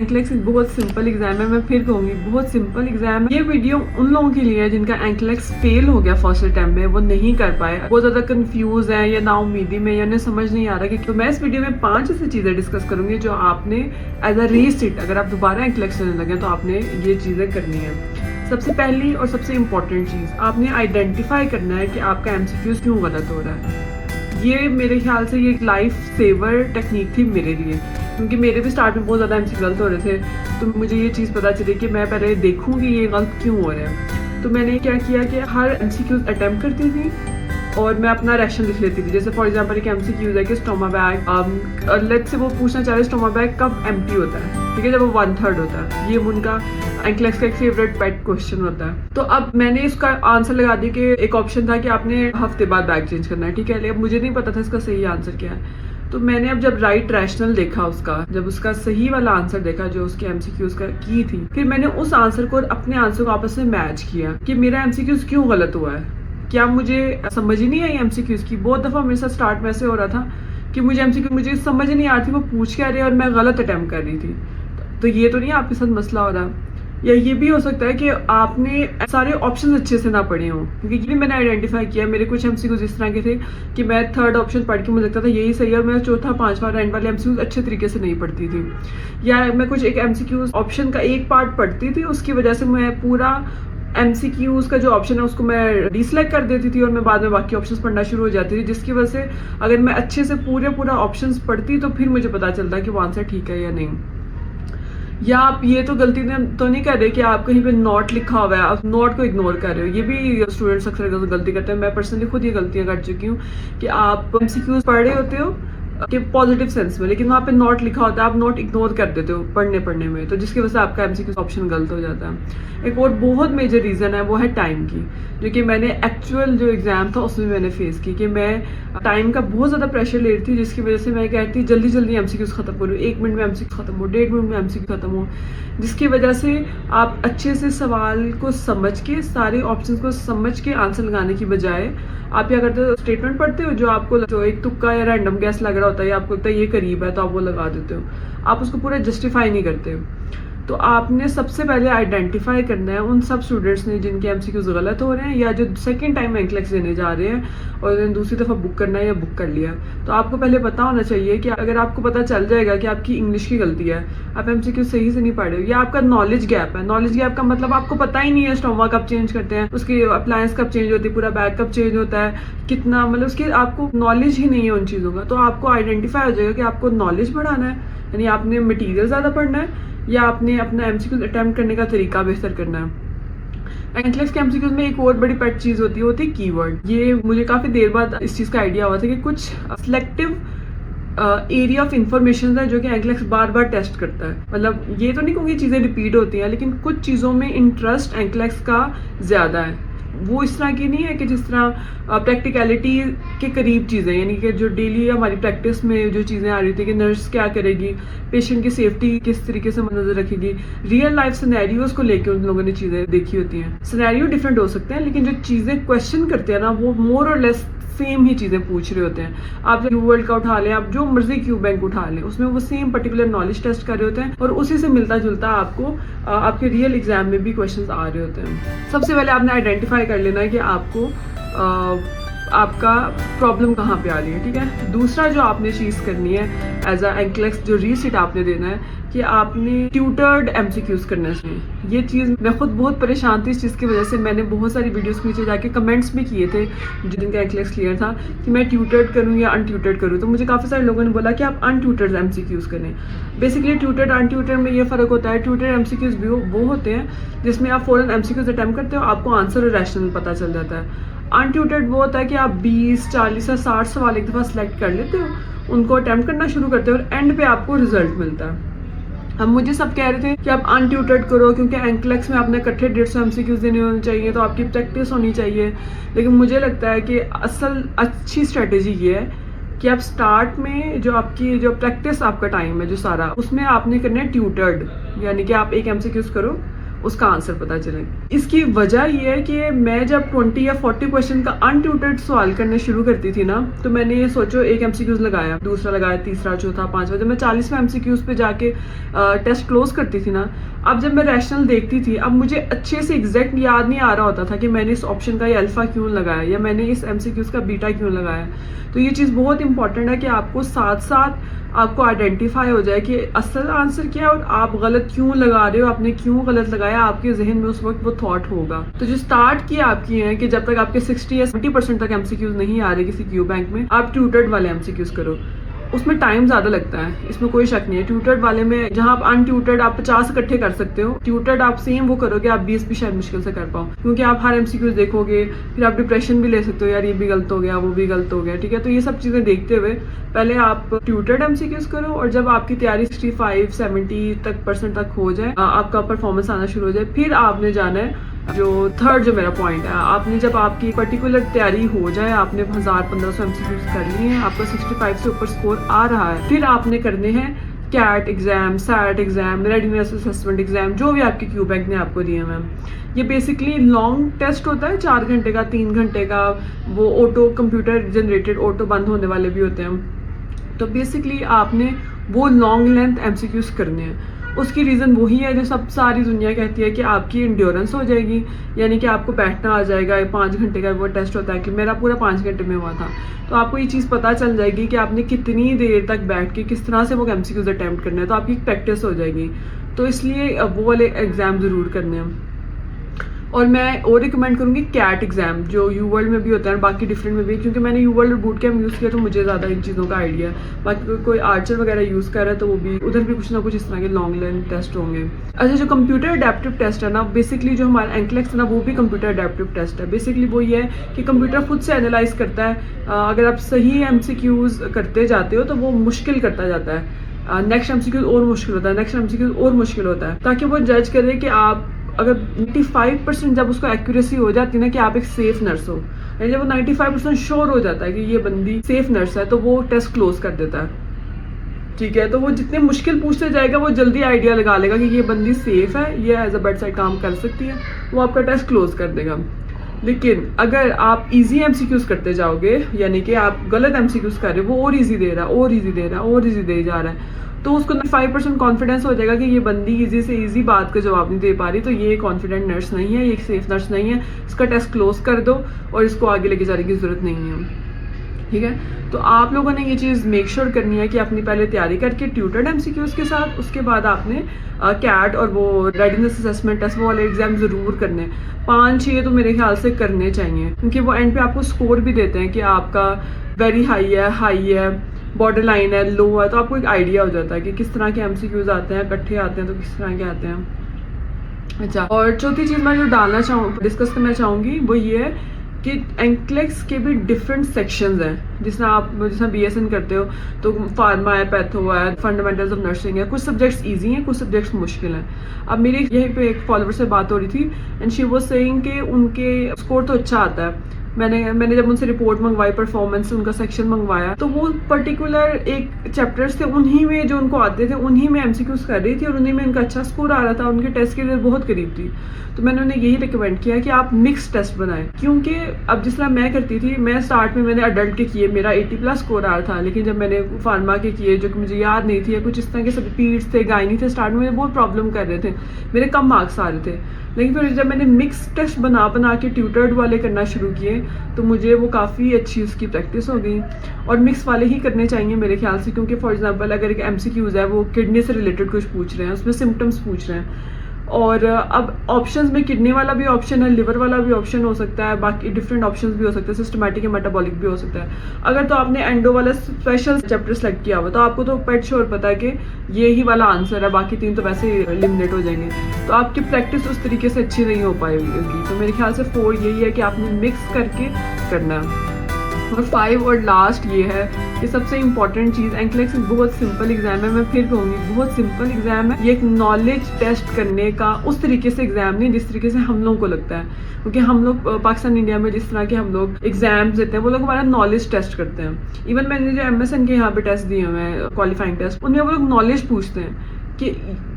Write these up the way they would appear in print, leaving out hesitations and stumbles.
एंकलेक्स एक बहुत simple exam है, मैं फिर कहूँगी बहुत सिंपल एग्जाम है। ये वीडियो उन लोगों के लिए है जिनका एंकलेक्स फेल हो गया फर्स्ट अटेम्प्ट में, वो नहीं कर पाए, बहुत ज्यादा कंफ्यूज है या नाउमीदी में या उन्हें समझ नहीं आ रहा कि तो मैं इस वीडियो में 5 ऐसी चीजें डिस्कस करूंगी जो आपने एज अ रीसीट अगर आप दोबारा एंकलेक्स देने लगे तो आपने ये चीजें करनी है। सबसे पहली और सबसे इम्पोर्टेंट चीज, आपने आइडेंटिफाई करना है कि आपका एमसीक्यूज क्यों गलत हो रहा है। ये मेरे ख्याल से ये एक लाइफ सेवर टेक्निक थी मेरे लिए, क्योंकि मेरे भी स्टार्ट में बहुत ज़्यादा एमसी गलत हो रहे थे। तो मुझे ये चीज़ पता चली कि मैं पहले देखूँ कि ये गलत क्यों हो रहे हैं। तो मैंने क्या किया कि हर एमसीक्यूज अटेम्प्ट करती थी और मैं अपना रेशन लिख लेती थी। जैसे फॉर एग्जांपल एक एमसीक्यूज है कि स्टोमा बैग, लेट्स से वो पूछना चाह रहे स्टोमा बैग कब एम्प्टी होता है, ठीक है, जब वो 1/3 होता है। ये उनका एंकलेक्स का एक फेवरेट पेट क्वेश्चन होता है। तो अब मैंने इसका आंसर लगा दिया कि एक ऑप्शन था कि आपने हफ्ते बाद बैग चेंज करना है, ठीक है। लेकिन मुझे नहीं पता था इसका सही आंसर क्या है। तो मैंने अब जब राइट रैशनल देखा उसका, जब उसका सही वाला आंसर देखा जो उसके एमसीक्यूज का की थी, फिर मैंने उस आंसर को अपने आंसर को आपस में मैच किया कि मेरा एमसीक्यूज क्यों गलत हुआ है। क्या मुझे समझ ही नहीं आई एमसीक्यूज की। बहुत दफ़ा मेरे साथ स्टार्ट में ऐसे हो रहा था कि मुझे एमसीक्यू मुझे समझ नहीं आ रही थी, वो पूछ क्या रहे और मैं गलत अटेम्प्ट कर रही थी। तो ये तो नहीं आपके साथ मसला हो रहा। या ये भी हो सकता है कि आपने सारे ऑप्शन अच्छे से ना पढ़े हों, क्योंकि ये भी मैंने आइडेंटिफाई किया। मेरे कुछ एमसीक्यूज इस तरह के थे कि मैं थर्ड ऑप्शन पढ़ के मुझे लगता था यही सही है और मैं चौथा पांचवा एंड वाले एमसीक्यूज अच्छे तरीके से नहीं पढ़ती थी। या मैं कुछ एक एमसीक्यूज ऑप्शन का एक पार्ट पढ़ती थी, उसकी वजह से मैं पूरा एमसीक्यूज का जो ऑप्शन है उसको मैं डिसलाइक कर देती थी और मैं बाद में बाकी ऑप्शंस पढ़ना शुरू हो जाती थी, जिसकी वजह से अगर मैं अच्छे से पूरा ऑप्शंस पढ़ती तो फिर मुझे पता चलता कि वो आंसर ठीक है या नहीं। या आप ये तो गलती तो नहीं कर रहे कि आप कहीं पे नॉट लिखा हुआ है, आप नॉट को इग्नोर कर रहे हो। ये भी स्टूडेंट्स अक्सर गलती करते हैं। मैं पर्सनली खुद ये गलतियां कर चुकी हूँ कि आप एमसीक्यूज पढ़ रहे होते हो कि पॉजिटिव सेंस में, लेकिन वहाँ पे नॉट लिखा होता है, आप नॉट इग्नोर कर देते हो पढ़ने में, तो जिसकी वजह से आपका एमसीक्यू ऑप्शन गलत हो जाता है। एक और बहुत मेजर रीज़न है वो है टाइम की, जो कि मैंने एक्चुअल जो एग्ज़ाम था उसमें मैंने फेस की कि मैं टाइम का बहुत ज़्यादा प्रेशर ले रही थी, जिसकी वजह से मैं कहती जल्दी एमसीक्यूज खत्म करूँ, 1 मिनट में एमसीक्यू खत्म हो, 1.5 मिनट में एमसीक्यू खत्म हो, जिसकी वजह से आप अच्छे से सवाल को समझ के सारे ऑप्शन को समझ के आंसर लगाने की बजाय आप क्या करते हो, स्टेटमेंट पढ़ते हो जो आपको जो एक तुक्का या रैंडम गैस लग रहा होता है, आपको लगता है ये करीब है तो आप वो लगा देते हो, आप उसको पूरा जस्टिफाई नहीं करते। तो आपने सबसे पहले आइडेंटिफाई करना है उन सब स्टूडेंट्स ने जिनके एमसीक्यूज गलत हो रहे हैं या जो सेकंड टाइम एंकलेक्स देने जा रहे हैं और दूसरी दफ़ा बुक करना है या बुक कर लिया। तो आपको पहले पता होना चाहिए कि अगर आपको पता चल जाएगा कि आपकी इंग्लिश की गलती है, आप एमसीक्यू सही से नहीं पढ़ रहे हो, या आपका नॉलेज गैप है। नॉलेज गैप का मतलब आपको पता ही नहीं है स्टोमा कब चेंज करते हैं, उसकी अप्लायंस कब चेंज होती है, पूरा बैग कब चेंज होता है, कितना, मतलब उसकी आपको नॉलेज ही नहीं है उन चीज़ों का। तो आपको आइडेंटिफाई हो जाएगा कि आपको नॉलेज बढ़ाना है, यानी आपने मटीरियल ज़्यादा पढ़ना है, या आपने अपना एमसीक्यू अटेम्प्ट करने का तरीका बेहतर करना है। एंकलेक्स के एमसीक्यूज में एक और बड़ी पेट चीज़ होती है कीवर्ड। ये मुझे काफ़ी देर बाद इस चीज़ का आइडिया हुआ था कि कुछ सिलेक्टिव एरिया ऑफ इंफॉर्मेशन है जो कि एंकलेक्स बार बार टेस्ट करता है। मतलब ये तो नहीं कहूँगी चीज़ें रिपीट होती हैं, लेकिन कुछ चीज़ों में इंटरेस्ट एंकलेक्स का ज़्यादा है। वो इस तरह की नहीं है कि जिस तरह प्रैक्टिकलिटी के करीब चीज़ें, यानी कि जो डेली हमारी प्रैक्टिस में जो चीज़ें आ रही थी कि नर्स क्या करेगी, पेशेंट की सेफ्टी किस तरीके से नजर रखेगी, रियल लाइफ सिनेरियोज को लेकर उन लोगों ने चीज़ें देखी होती हैं। सिनेरियो डिफरेंट हो सकते हैं, लेकिन जो चीज़ें क्वेश्चन करते हैं ना वो मोर और लेस सेम ही चीज़ें पूछ रहे होते हैं। आप क्यू वर्ल्ड का उठा लें, आप जो मर्जी क्यू बैंक उठा लें, उसमें वो सेम पर्टिकुलर नॉलेज टेस्ट कर रहे होते हैं और उसी से मिलता जुलता आपको आपके रियल एग्जाम में भी क्वेश्चंस आ रहे होते हैं। सबसे पहले आपने आइडेंटिफाई कर लेना है कि आपको आपका प्रॉब्लम कहाँ पे आ रही है, ठीक है। दूसरा जो आपने चीज़ करनी है एज अ एंकलेक्स जो रीसीट आपने देना है कि आपने ट्यूटर्ड एमसीक्यूज करना चाहिए। ये चीज़ मैं खुद बहुत परेशान थी इस चीज़ की वजह से। मैंने बहुत सारी वीडियोस के नीचे जाके कमेंट्स भी किए थे जिनका एंकलेक्स क्लियर था कि मैं ट्यूटर्ड करूँ या अनट्यूटर्ड करूँ। तो मुझे काफ़ी सारे लोगों ने बोला कि आप अनट्यूटर्ड एमसीक्यूज करें। बेसिकली ट्यूटर्ड अनट्यूटर्ड में ये फ़र्क होता है, ट्यूटर्ड एमसीक्यूज भी वो होते हैं जिसमें आप फ़ौरन एमसीक्यूज अटैम्प्ट करते हो, आपको आंसर और रैशनल पता चल जाता है। अनट्यूटर्ड वो होता है कि आप 20, 40 या 60 सवाल एक दफ़ा सेलेक्ट कर लेते हो, उनको अटैम्प्ट करना शुरू करते हो और एंड पे आपको रिजल्ट मिलता है। अब मुझे सब कह रहे थे कि आप अनट्यूटर्ड करो क्योंकि एंकलेक्स में आपने इकट्ठे 150 एमसीक्यूज देने होने चाहिए, तो आपकी प्रैक्टिस होनी चाहिए। लेकिन मुझे लगता है कि असल अच्छी स्ट्रेटेजी ये है कि आप स्टार्ट में जो आपकी जो प्रैक्टिस आपका टाइम है जो सारा, उसमें आपने करना है ट्यूटर्ड, यानी कि आप एक एमसीक्यूज करो, उसका आंसर पता चले। इसकी वजह ये है कि मैं जब 20 या 40 क्वेश्चन का अनट्यूटर्ड सवाल करने शुरू करती थी ना, तो मैंने ये सोचो एक एमसीक्यूज लगाया, दूसरा लगाया, तीसरा, चौथा, पांचवा, जब मैं 40वें एमसीक्यूज पे जाके टेस्ट क्लोज करती थी ना, अब जब मैं रैशनल देखती थी, अब मुझे अच्छे से एग्जैक्ट याद नहीं आ रहा होता था कि मैंने इस ऑप्शन का ये अल्फा क्यों लगाया या मैंने इस एमसीक्यूज का बीटा क्यों लगाया। तो ये चीज़ बहुत इंपॉर्टेंट है कि आपको साथ साथ आपको आइडेंटिफाई हो जाए कि असल आंसर क्या है और आप गलत क्यों लगा रहे हो, आपने क्यों गलत लगाया, आपके जहन में उस वक्त वो थॉट होगा। तो जो स्टार्ट किया आपकी है कि जब तक आपके 60 या 70% तक एमसीक्यूज नहीं आ रहे किसी क्यू बैंक में, आप ट्यूटर्ड वाले एमसीक्यूज करो। उसमें टाइम ज़्यादा लगता है, इसमें कोई शक नहीं है। ट्यूटर्ड वाले में जहाँ आप अनट्यूटर्ड आप 50 इकट्ठे कर सकते हो, ट्यूटर्ड आप सेम वो करोगे, आप 20 भी शायद मुश्किल से कर पाओ, क्योंकि आप हर एमसीक्यूज देखोगे, फिर आप डिप्रेशन भी ले सकते हो, यार ये भी गलत हो गया, वो भी गलत हो गया, ठीक है। तो ये सब चीज़ें देखते हुए पहले आप ट्यूटर्ड एमसीक्यूज करो, और जब आपकी तैयारी 65-70 तक हो जाए, आपका परफॉर्मेंस आना शुरू हो जाए, फिर आपने जाना है जो थर्ड जो मेरा पॉइंट है, आपने जब आपकी पर्टिकुलर तैयारी हो जाए, आपने 1000-1500 एमसीक्यूज कर लिए हैं, आपका 65 से ऊपर स्कोर आ रहा है, फिर आपने करने हैं CAT exam, SAT exam, readiness assessment exam, जो भी आपके क्यू बैंक ने आपको दिए मैम। ये बेसिकली लॉन्ग टेस्ट होता है, 4 घंटे का, 3 घंटे का, वो ऑटो कंप्यूटर जनरेटेड, ऑटो बंद होने वाले भी होते हैं। तो बेसिकली आपने वो लॉन्ग लेंथ एमसीक्यूज करने हैं। उसकी रीज़न वही है जो सब सारी दुनिया कहती है कि आपकी इंड्योरेंस हो जाएगी, यानी कि आपको बैठना आ जाएगा। 5 घंटे का वो टेस्ट होता है कि मेरा पूरा 5 घंटे में हुआ था, तो आपको ये चीज़ पता चल जाएगी कि आपने कितनी देर तक बैठ के किस तरह से वो एमसीक्यूज अटैम्प्ट करना है, तो आपकी प्रैक्टिस हो जाएगी। तो इसलिए वो वाले एग्ज़ाम ज़रूर करने हैं। और मैं और रिकमेंड करूँगी कैट एग्जाम, जो यू वर्ल्ड में भी होता है और बाकी डिफरेंट में भी, क्योंकि मैंने यू वर्ल्ड और बूट कैम्प यूज़ किया तो मुझे ज़्यादा इन चीज़ों का आइडिया है। बाकी कोई आर्चर वगैरह यूज़ कर रहा है तो वो भी उधर भी कुछ ना कुछ इस तरह के लॉन्ग लेंथ टेस्ट होंगे। अच्छा, जो कंप्यूटर अडेप्टिव टेस्ट है ना, बेसिकली जो हमारा एंक्लेक्स है ना, वो भी कंप्यूटर अडेप्टिव टेस्ट है। बेसिकली वो ये है कि कंप्यूटर खुद से एनालाइज करता है, अगर आप सही एमसीक्यूज करते जाते हो तो वो मुश्किल करता जाता है, नेक्स्ट एमसीक्यूज और मुश्किल होता है, नेक्स्ट एमसीक्यूज और मुश्किल होता है, ताकि वो जज करे कि आप अगर 95% जब उसको एक्यूरेसी हो जाती है ना कि आप एक सेफ नर्स हो, यानी जब वो 95% श्योर हो जाता है कि ये बंदी सेफ नर्स है, तो वो टेस्ट क्लोज कर देता है, ठीक है। तो वो जितने मुश्किल पूछते जाएगा वो जल्दी आइडिया लगा लेगा कि ये बंदी सेफ है, ये एज अ बेड साइड काम कर सकती है, वो आपका टेस्ट क्लोज कर देगा। लेकिन अगर आप इजी एमसीक्यूज करते जाओगे, यानी कि आप गलत एमसीक्यूज कर रहे हो, वो और इजी दे रहा है, और इजी दे रहा है, और इजी दे जा रहा है, तो उसको 5% कॉन्फिडेंस हो जाएगा कि ये बंदी इजी से इजी बात का जवाब नहीं दे पा रही, तो ये कॉन्फिडेंट नर्स नहीं है, ये सेफ नर्स नहीं है, इसका टेस्ट क्लोज कर दो और इसको आगे लेके जाने की जरूरत नहीं है, ठीक है। तो आप लोगों ने ये चीज़ मेक श्योर करनी है कि अपनी पहले तैयारी करके ट्यूटर्ड एमसीक्यूज के साथ, उसके बाद आपने कैट और वो रेडीनेस असेसमेंट टेस्ट वो वाले एग्जाम ज़रूर करने, 5-6 तो मेरे ख्याल से करने चाहिए, क्योंकि वो एंड पे आपको स्कोर भी देते हैं कि आपका वेरी हाई है, बॉर्डर लाइन है, लो है, तो आपको एक आइडिया हो जाता है कि किस तरह के एमसीक्यूज आते हैं, इकट्ठे आते हैं तो किस तरह के आते हैं। अच्छा, और चौथी चीज़ मैं जो डिस्कस करना चाहूँगी वो ये है कि एंक्लेक्स के भी डिफरेंट सेक्शंस हैं। जिसमें बीएसएन करते हो तो फार्मा है, पैथो है, फंडामेंटल्स ऑफ नर्सिंग है, कुछ सब्जेक्ट्स इजी हैं, कुछ सब्जेक्ट्स मुश्किल हैं। अब मेरी यहीं पे एक फॉलोअर से बात हो रही थी एंड शी वाज सेइंग कि उनके स्कोर तो अच्छा आता है। मैंने जब उनसे रिपोर्ट मंगवाई, परफॉर्मेंस उनका सेक्शन मंगवाया, तो वो पर्टिकुलर एक चैप्टर्स थे उन्हीं में जो उनको आते थे उन्हीं में एमसीक्यूज कर रही थी और उन्हीं में उनका अच्छा स्कोर आ रहा था, उनके टेस्ट के लिए बहुत करीब थी। तो मैंने उन्हें यही रिकमेंड किया कि आप मिक्स टेस्ट बनाएं, क्योंकि अब जिस तरह मैं करती थी, मैं स्टार्ट में मैंने अडल्ट के किए, मेरा 80+ स्कोर आ रहा था, लेकिन जब मैंने फार्मा के किए जो कि मुझे याद नहीं थी या कुछ इस तरह के सब पीड्स थे, गायनी थे, स्टार्ट में मुझे बहुत प्रॉब्लम कर रहे थे, मेरे कम मार्क्स आ रहे थे। लेकिन फिर जब मैंने मिक्स टेस्ट बना के ट्यूटर्ड वाले करना शुरू किए तो मुझे वो काफ़ी अच्छी उसकी प्रैक्टिस हो गई। और मिक्स वाले ही करने चाहिए मेरे ख्याल से, क्योंकि फॉर एग्जांपल अगर एक एमसीक्यूज है वो किडनी से रिलेटेड कुछ पूछ रहे हैं, उसमें सिम्टम्स पूछ रहे हैं, और अब ऑप्शंस में किडनी वाला भी ऑप्शन है, लिवर वाला भी ऑप्शन हो सकता है, बाकी डिफरेंट ऑप्शंस भी हो सकते हैं, सिस्टमैटिक या मेटाबॉलिक भी हो सकता है। अगर तो आपने एंडो वाला स्पेशल चैप्टर सेलेक्ट किया हुआ तो आपको तो पेट श्योर पता है कि ये ही वाला आंसर है, बाकी 3 तो वैसे ही एलिमिनेट हो जाएंगे, तो आपकी प्रैक्टिस उस तरीके से अच्छी नहीं हो पाएगी। तो मेरे ख्याल से 4 यही है कि आपने मिक्स करके करना है। और 5 और लास्ट ये है कि सबसे इंपॉर्टेंट चीज़, एंक्लेक्स बहुत सिंपल एग्जाम है, मैं फिर कहूँगी बहुत सिंपल एग्जाम है। ये एक नॉलेज टेस्ट करने का उस तरीके से एग्जाम नहीं जिस तरीके से हम लोगों को लगता है, क्योंकि हम लोग पाकिस्तान इंडिया में जिस तरह के हम लोग एग्जाम्स देते हैं वो लोग हमारा नॉलेज टेस्ट करते हैं। इवन मैंने जो MSN के यहाँ पे टेस्ट दिए हुए हैं, क्वालिफाइंग टेस्ट, उनमें वो लोग नॉलेज पूछते हैं कि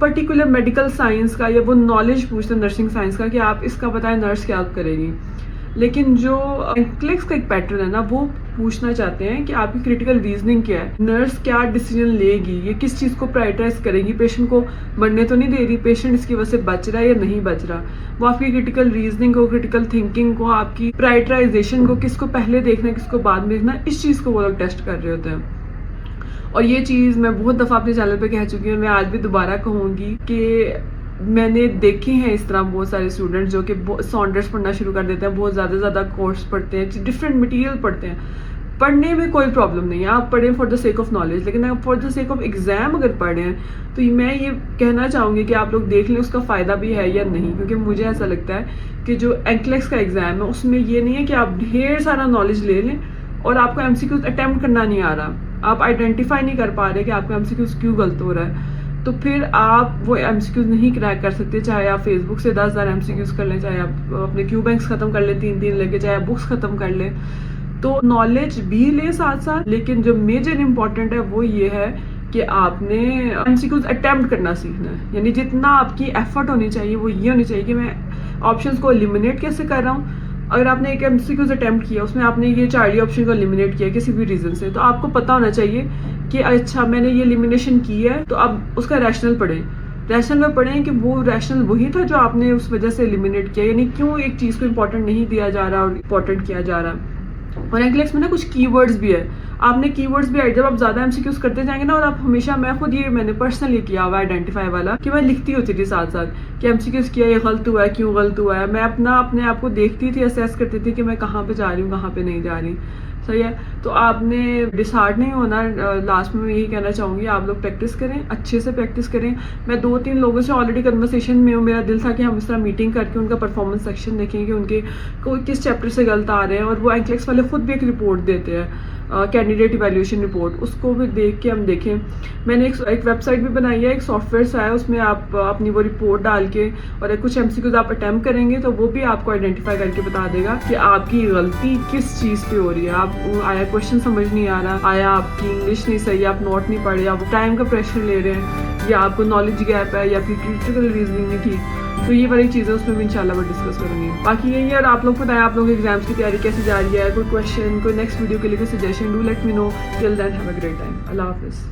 पर्टिकुलर मेडिकल साइंस का या वो नॉलेज पूछते हैं नर्सिंग साइंस का कि आप इसका बताएं नर्स क्या करेगी। लेकिन जो एंक्लेक्स का एक पैटर्न है ना, वो पूछना चाहते हैं कि आपकी क्रिटिकल रीजनिंग क्या है, नर्स क्या डिसीजन लेगी, ये किस चीज़ को प्रायोरिटाइज करेगी, पेशेंट को मरने तो नहीं दे रही, पेशेंट इसकी वजह से बच रहा है या नहीं बच रहा। वो आपकी क्रिटिकल रीजनिंग को, क्रिटिकल थिंकिंग को, आपकी प्रायोरिटाइजेशन को, किसको पहले देखना किसको बाद में देखना, इस चीज़ को वो लोग टेस्ट कर रहे होते हैं। और ये चीज़ मैं बहुत दफ़ा अपने चैनल पे कह चुकी हूँ, मैं आज भी दोबारा कहूँगी कि मैंने देखी हैं इस तरह बहुत सारे स्टूडेंट्स जो कि सॉन्डर्स पढ़ना शुरू कर देते हैं, बहुत ज़्यादा कोर्स पढ़ते हैं, डिफरेंट मटेरियल पढ़ते हैं। पढ़ने में कोई प्रॉब्लम नहीं है, आप पढ़ें for the sake of knowledge, लेकिन आप for the sake of exam अगर पढ़ें तो मैं ये कहना चाहूँगी कि आप लोग देख लें उसका फ़ायदा भी है या नहीं। क्योंकि मुझे ऐसा लगता है कि जो एंक्लेक्स का एग्ज़ाम है उसमें ये नहीं है कि आप ढेर सारा नॉलेज ले लें और आपको MCQs अटैम्प्ट करना नहीं आ रहा, आप आइडेंटिफाई नहीं कर पा रहे कि आपका MCQs क्यों गलत हो रहा है, तो फिर आप वो MCQs नहीं क्रैक कर सकते। चाहे आप फेसबुक से 10,000 MCQs कर लें, चाहे आप अपने क्यू बैंक्स ख़त्म कर लें 3-3 लेके, चाहे आप बुक्स ख़त्म कर लें, तो नॉलेज भी ले साथ साथ। लेकिन जो मेजर इंपॉर्टेंट है वो ये है कि आपने MCQs अटैम्प्ट करना सीखना है। यानी जितना आपकी एफर्ट होनी चाहिए वो ये होनी चाहिए कि मैं ऑप्शंस को एलिमिनेट कैसे कर रहा हूँ। अगर आपने एक MCQs अटैम्प्ट किया, उसमें आपने ये 4D ऑप्शन को एलिमिनेट किया किसी भी रीज़न से, तो आपको पता होना चाहिए कि अच्छा मैंने ये एलिमिनेशन की है, तो अब उसका रैशनल पढ़ें। रैशनल में पढ़ें कि वो रैशनल वही था जो आपने उस वजह से एलिमिनेट किया, यानी क्यों एक चीज़ को इंपॉर्टेंट नहीं दिया जा रहा और इंपॉर्टेंट किया जा रहा। और एंक्लेक्स में ना कुछ कीवर्ड्स भी है, आपने कीवर्ड्स भी जब आप ज़्यादा MCQs करते जाएंगे ना, और आप हमेशा, मैं खुद ये मैंने पर्सनली किया हुआ आइडेंटिफाई वाला कि मैं लिखती होती थी साथ साथ कि MCQs किया, ये गलत हुआ है, क्यों गलत हुआ है। मैं अपने आप को देखती थी, असेस करती थी कि मैं कहाँ पे जा रही हूँ, कहाँ पे नहीं जा रही। सही है, तो आपने डिसहार्ट नहीं होना। लास्ट में मैं यही कहना चाहूँगी, आप लोग प्रैक्टिस करें, अच्छे से प्रैक्टिस करें। मैं 2-3 लोगों से ऑलरेडी कन्वर्सेशन में हूँ, मेरा दिल था कि हम इस तरह मीटिंग करके उनका परफॉर्मेंस सेक्शन देखें कि उनके कोई किस चैप्टर से गलत आ रहे हैं। और वो एंक्लेक्स वाले खुद भी एक रिपोर्ट देते हैं, कैंडिडेट इवैल्यूएशन रिपोर्ट, उसको भी देख के हम देखें। मैंने एक वेबसाइट भी बनाई है, एक सॉफ्टवेयर सा है, उसमें आप अपनी वो रिपोर्ट डाल के और कुछ MCQs आप अटैम्प्ट करेंगे तो वो भी आपको आइडेंटिफाई करके बता देगा कि आपकी गलती किस चीज़ पे हो रही है। आप आया क्वेश्चन समझ नहीं आ रहा, आया आपकी इंग्लिश नहीं सही, आप नोट नहीं पढ़े, आप टाइम का प्रेशर ले रहे हैं, या आपको नॉलेज गैप है, या फिर क्रिटिकल रीजनिंग नहीं ठीक। तो ये वाली चीज़ें उसमें भी इंशाल्लाह मैं डिस्कस करूँगी। बाकी यही है, और आप लोग को बताएं आप लोगों के एग्जाम्स की तैयारी कैसे जा रही है, कोई क्वेश्चन, कोई नेक्स्ट वीडियो के लिए कोई suggestion, do let me know. Till then have a great time. अल्लाह हाफिज़।